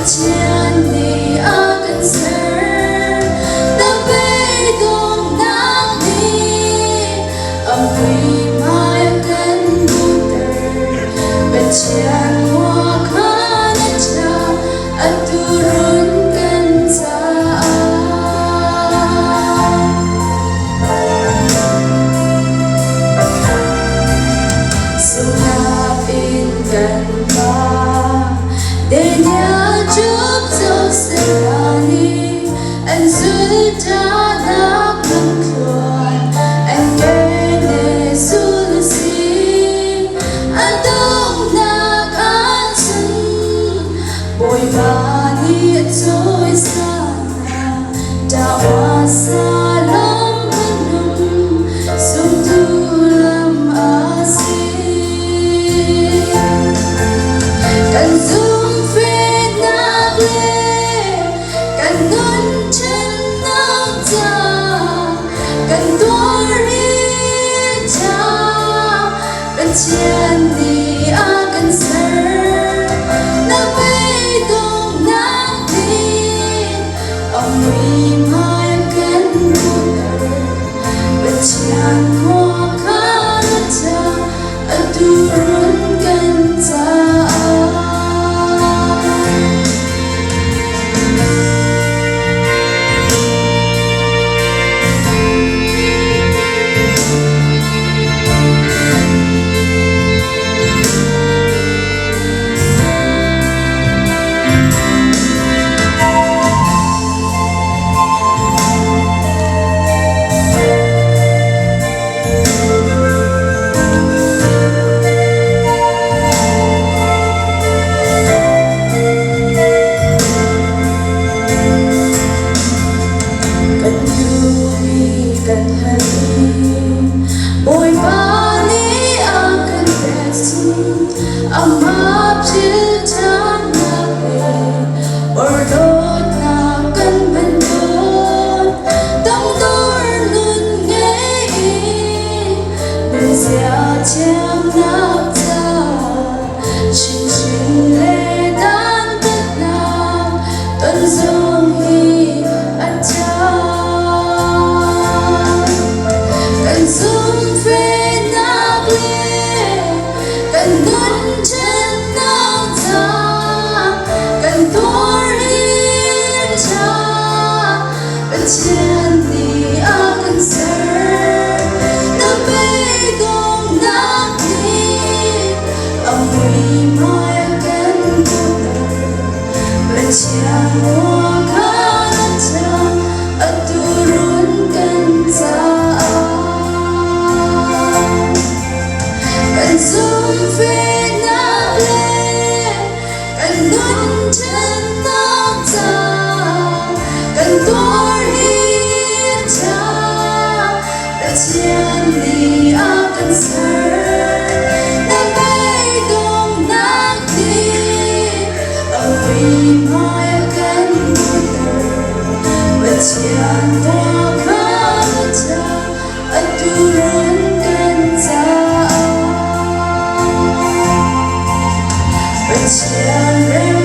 Ni akan ser tapi dong nak ni amoy mayakan buter bacian wakan aja at turunkan sa sunapin kan ba Denya chúc dấu serani anh giữ cha nak mengkuan anh kene sulusi anh dong nak ansun boy bani toy sana dawa salam penum sumtulam asih kan Chian ni akan ser na bay dong nak din amoy mayakan buter bacian wakan aja at turunkan sa Boy bani akan besin amap ciltan nabe berdot nakan bendot tang dornun ngei besia ciam napta chin chin le dan tetnam tan zong hi aja Cần ngân trên nắng ta cần thor hin cha cần chen ni akan ser na bay dong nak ni amoy mayakan buter bacian wakan aja at turunkan sa Chian ni akan ser na bay dong nak din amoy mayakan buter bacian wakan aja at turunkan sa bacian